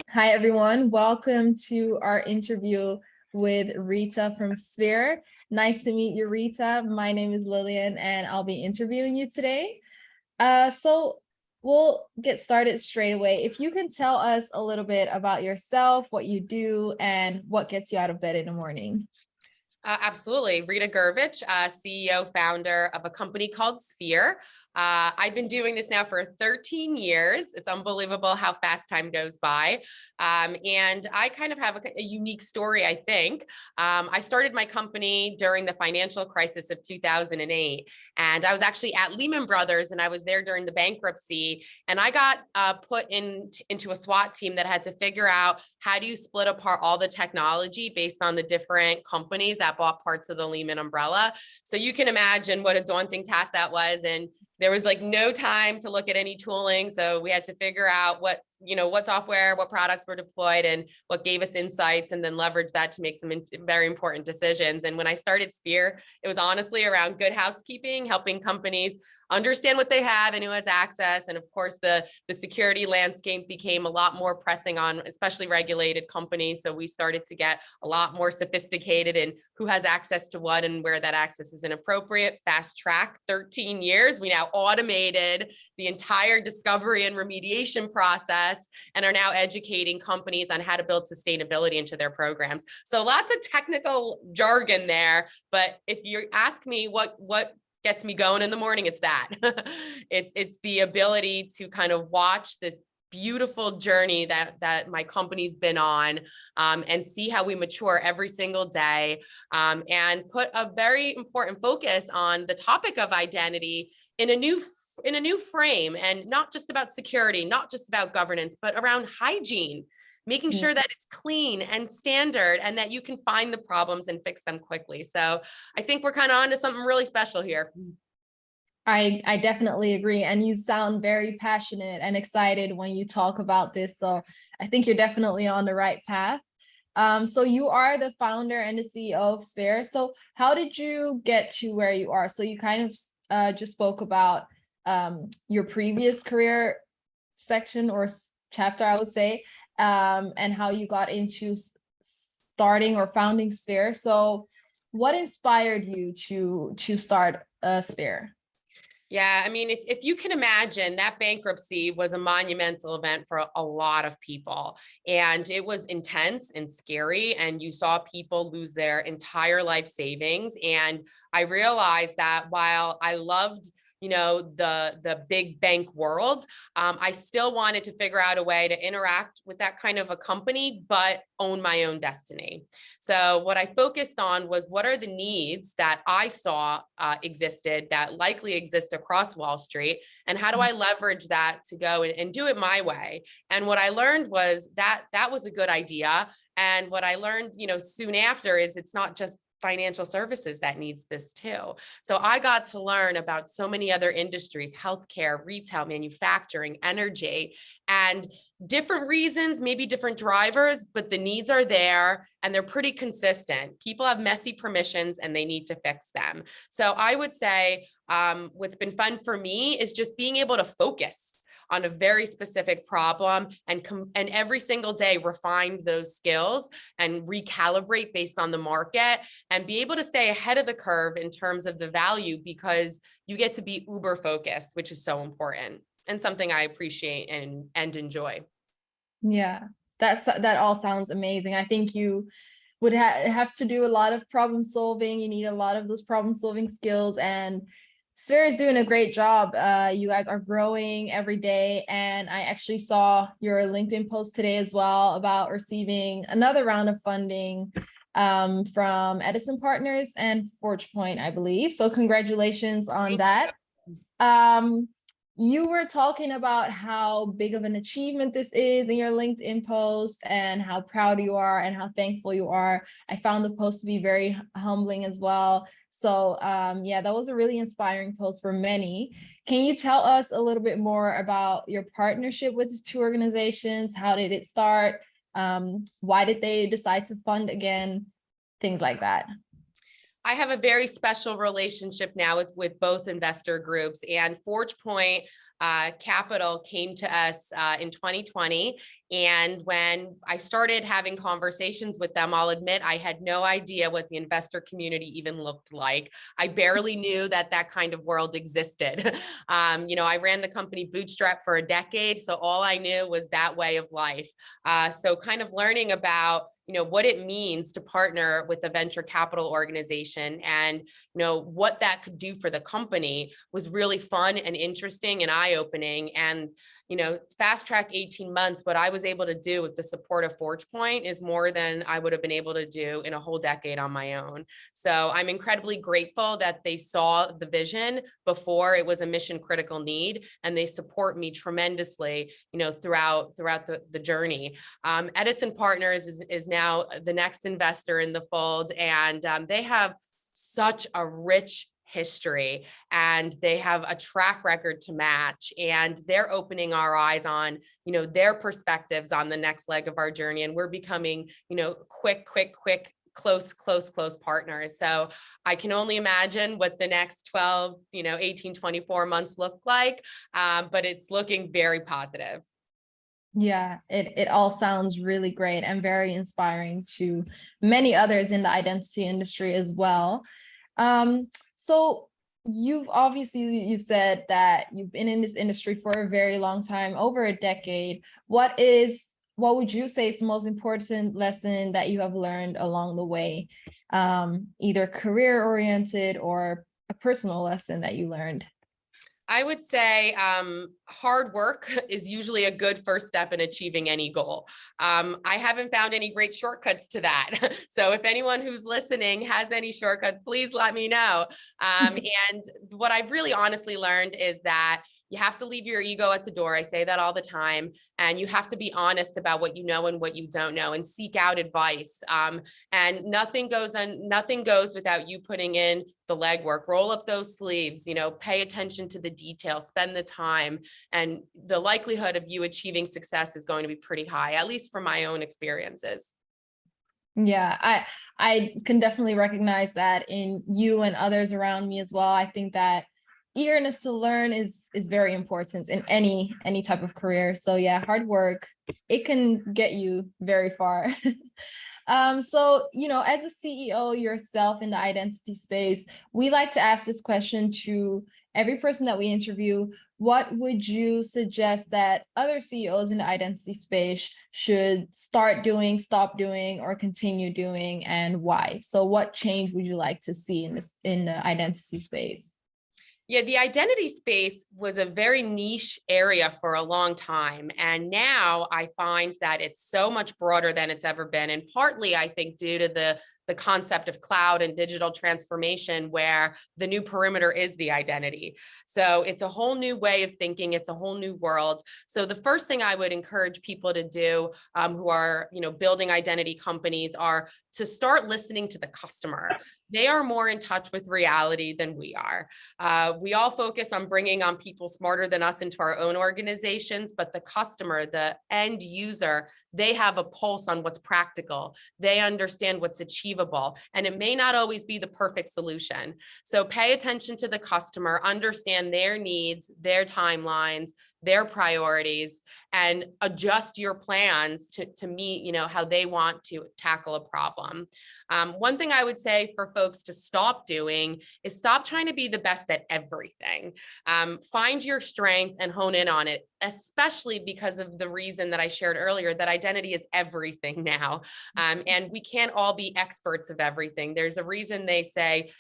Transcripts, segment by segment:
Hi, everyone. Welcome to our interview with Rita from Sphere. Nice to meet you, Rita. My name is Lillian, and I'll be interviewing you today. So we'll get started straight away. If you can tell us a little bit about yourself, what you do, and what gets you out of bed in the morning. Absolutely. Rita Gurevich, CEO, founder of a company called Sphere. I've been doing this now for 13 years. It's unbelievable how fast time goes by. And I kind of have a unique story, I think. I started my company during the financial crisis of 2008. And I was actually at Lehman Brothers, and I was there during the bankruptcy. And I got put into a SWAT team that had to figure out how do you split apart all the technology based on the different companies that bought parts of the Lehman umbrella. So you can imagine what a daunting task that was. And there was like no time to look at any tooling. So we had to figure out what software, what products were deployed, and what gave us insights, and then leverage that to make some very important decisions. And when I started Sphere, it was honestly around good housekeeping, helping companies understand what they have and who has access. And of course, the security landscape became a lot more pressing on especially regulated companies. So we started to get a lot more sophisticated in who has access to what and where that access is inappropriate. Fast track 13 years. We now automated the entire discovery and remediation process and are now educating companies on how to build sustainability into their programs. So lots of technical jargon there. But if you ask me what gets me going in the morning, it's that. it's the ability to kind of watch this beautiful journey that my company's been on, and see how we mature every single day, and put a very important focus on the topic of identity in a new frame, and not just about security, not just about governance, but around hygiene, making sure that it's clean and standard and that you can find the problems and fix them quickly. So I think we're kind of onto something really special here. I definitely agree. And you sound very passionate and excited when you talk about this. So I think you're definitely on the right path. So you are the founder and the CEO of Sphere. So how did you get to where you are? So you kind of just spoke about your previous career section or chapter, I would say, and how you got into starting or founding Sphere. So what inspired you to start Sphere? Yeah, I mean, if you can imagine, that bankruptcy was a monumental event for a lot of people, and it was intense and scary, and you saw people lose their entire life savings. And I realized that while I loved the big bank world, I still wanted to figure out a way to interact with that kind of a company, but own my own destiny. So what I focused on was, what are the needs that I saw existed, that likely exist across Wall Street, and how do I leverage that to go and do it my way? And what I learned was that was a good idea. And what I learned, soon after, is it's not just financial services that needs this too. So I got to learn about so many other industries: healthcare, retail, manufacturing, energy, and different reasons, maybe different drivers, but the needs are there and they're pretty consistent. People have messy permissions and they need to fix them. So I would say what's been fun for me is just being able to focus on a very specific problem, and every single day refine those skills and recalibrate based on the market, and be able to stay ahead of the curve in terms of the value, because you get to be uber focused, which is so important and something I appreciate and enjoy. Yeah, that all sounds amazing. I think you would have to do a lot of problem solving. You need a lot of those problem solving skills, and Sphere is doing a great job. You guys are growing every day, and I actually saw your LinkedIn post today as well about receiving another round of funding from Edison Partners and ForgePoint, I believe. So congratulations on that. You were talking about how big of an achievement this is in your LinkedIn post, and how proud you are and how thankful you are. I found the post to be very humbling as well. So yeah, that was a really inspiring post for many. Can you tell us a little bit more about your partnership with the two organizations? How did it start? Why did they decide to fund again? Things like that. I have a very special relationship now with both investor groups, and ForgePoint Capital came to us in 2020. And when I started having conversations with them, I'll admit I had no idea what the investor community even looked like. I barely knew that that kind of world existed. I ran the company bootstrap for a decade, so all I knew was that way of life. So kind of learning about what it means to partner with a venture capital organization and what that could do for the company was really fun and interesting and eye-opening. And fast track 18 months, what I was able to do with the support of ForgePoint is more than I would have been able to do in a whole decade on my own. So I'm incredibly grateful that they saw the vision before it was a mission critical need, and they support me tremendously throughout the journey. Edison Partners is now the next investor in the fold, and they have such a rich history and they have a track record to match, and they're opening our eyes on their perspectives on the next leg of our journey, and we're becoming quick close partners. So I can only imagine what the next 12 18 24 months look like, but it's looking very positive. Yeah, it all sounds really great and very inspiring to many others in the identity industry as well. So you've said that you've been in this industry for a very long time, over a decade. What would you say is the most important lesson that you have learned along the way, either career oriented or a personal lesson that you learned? I would say hard work is usually a good first step in achieving any goal. I haven't found any great shortcuts to that. So if anyone who's listening has any shortcuts, please let me know. And what I've really honestly learned is that you have to leave your ego at the door. I say that all the time. And you have to be honest about what you know and what you don't know, and seek out advice. And nothing goes without you putting in the legwork. Roll up those sleeves, pay attention to the details, spend the time, and the likelihood of you achieving success is going to be pretty high, at least from my own experiences. Yeah, I can definitely recognize that in you and others around me as well. I think that eagerness to learn is very important in any type of career. So yeah, hard work, it can get you very far. So, as a CEO yourself in the identity space, we like to ask this question to every person that we interview. What would you suggest that other CEOs in the identity space should start doing, stop doing, or continue doing, and why? So what change would you like to see in the identity space? Yeah, the identity space was a very niche area for a long time. And now I find that it's so much broader than it's ever been. And partly, I think, due to the concept of cloud and digital transformation, where the new perimeter is the identity. So it's a whole new way of thinking. It's a whole new world. So the first thing I would encourage people to do who are, building identity companies are to start listening to the customer. They are more in touch with reality than we are. We all focus on bringing on people smarter than us into our own organizations, but the customer, the end user, they have a pulse on what's practical. They understand what's achievable, and it may not always be the perfect solution. So pay attention to the customer, understand their needs, their timelines, their priorities, and adjust your plans to meet, how they want to tackle a problem. One thing I would say for folks to stop doing is stop trying to be the best at everything. Find your strength and hone in on it, especially because of the reason that I shared earlier, that identity is everything now. And we can't all be experts of everything. There's a reason they say,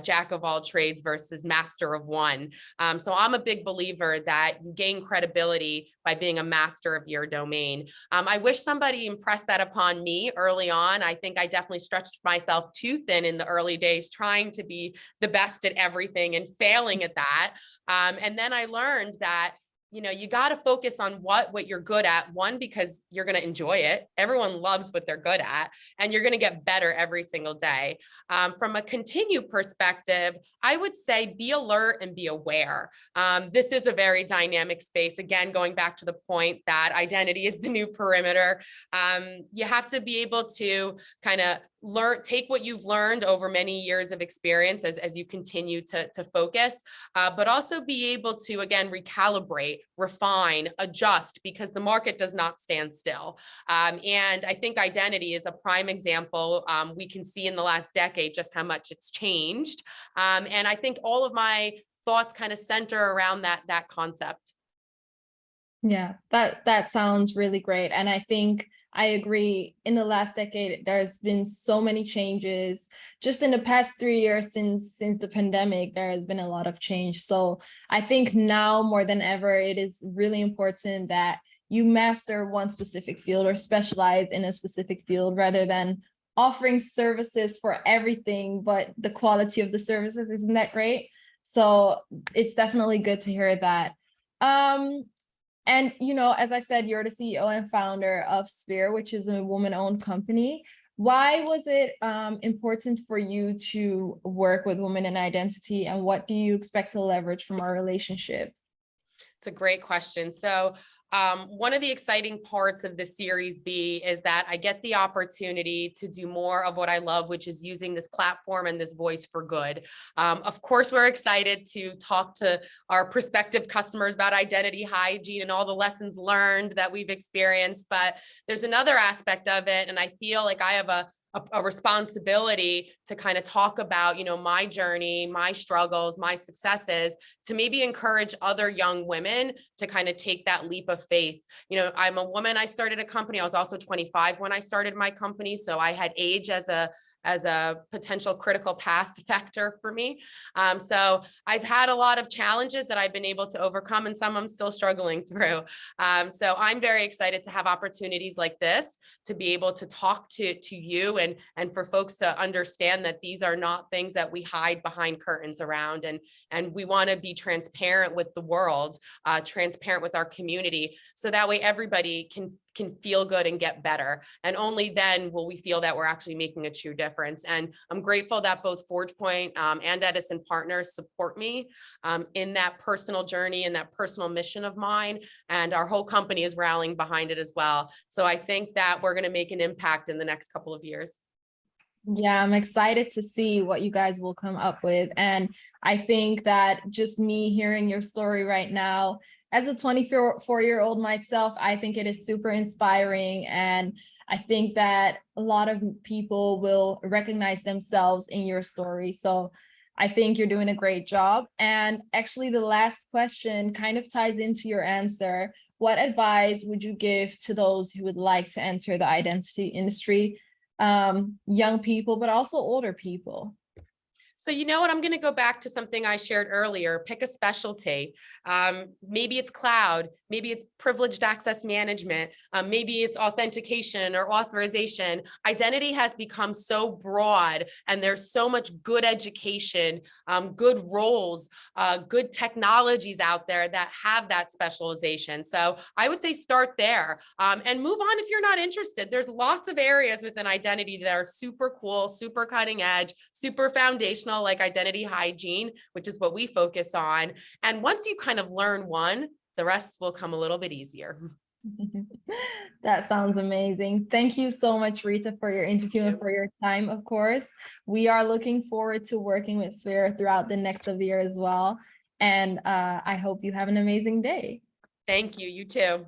jack of all trades versus master of one. So I'm a big believer that you gain credibility by being a master of your domain. I wish somebody impressed that upon me early on. I think I definitely stretched myself too thin in the early days, trying to be the best at everything and failing at that. And then I learned that you got to focus on what you're good at. One, because you're going to enjoy it. Everyone loves what they're good at, and you're going to get better every single day. From a continue perspective, I would say be alert and be aware. This is a very dynamic space. Again, going back to the point that identity is the new perimeter. You have to be able to kind of take what you've learned over many years of experience as you continue to focus, but also be able to, again, recalibrate, refine, adjust, because the market does not stand still. And I think identity is a prime example. We can see in the last decade just how much it's changed. And I think all of my thoughts kind of center around that concept. Yeah, that sounds really great. And I think I agree. In the last decade, there's been so many changes. Just in the past 3 years since the pandemic, there has been a lot of change. So I think now more than ever, it is really important that you master one specific field or specialize in a specific field rather than offering services for everything, but the quality of the services isn't that great. So it's definitely good to hear that. And, as I said, you're the CEO and founder of Sphere, which is a woman-owned company. Why was it important for you to work with women in identity, and what do you expect to leverage from our relationship? It's a great question. So one of the exciting parts of this Series B is that I get the opportunity to do more of what I love, which is using this platform and this voice for good. Of course, we're excited to talk to our prospective customers about identity hygiene and all the lessons learned that we've experienced. But there's another aspect of it, and I feel like I have a responsibility to kind of talk about, my journey, my struggles, my successes, to maybe encourage other young women to kind of take that leap of faith. I'm a woman. I started a company. I was also 25 when I started my company. So I had age as a potential critical path factor for me. So I've had a lot of challenges that I've been able to overcome, and some I'm still struggling through. So I'm very excited to have opportunities like this to be able to talk to you and for folks to understand that these are not things that we hide behind curtains around. And we want to be transparent with the world, transparent with our community, so that way everybody can feel good and get better. And only then will we feel that we're actually making a true difference. And I'm grateful that both ForgePoint and Edison Partners support me in that personal journey and that personal mission of mine. And our whole company is rallying behind it as well. So I think that we're going to make an impact in the next couple of years. Yeah, I'm excited to see what you guys will come up with. And I think that just me hearing your story right now, as a 24-year-old myself, I think it is super inspiring. And I think that a lot of people will recognize themselves in your story. So I think you're doing a great job. And actually, the last question kind of ties into your answer. What advice would you give to those who would like to enter the identity industry? Young people, but also older people. So you know what, I'm going to go back to something I shared earlier. Pick a specialty. Maybe it's cloud, maybe it's privileged access management, maybe it's authentication or authorization. Identity has become so broad, and there's so much good education, good roles, good technologies out there that have that specialization. So I would say start there and move on if you're not interested. There's lots of areas within identity that are super cool, super cutting edge, super foundational, like identity hygiene, which is what we focus on. And once you kind of learn one, the rest will come a little bit easier. That sounds amazing. Thank you so much, Rita, for your interview and for your time, of course. We are looking forward to working with Sphere throughout the next of the year as well. And I hope you have an amazing day. Thank you. You too.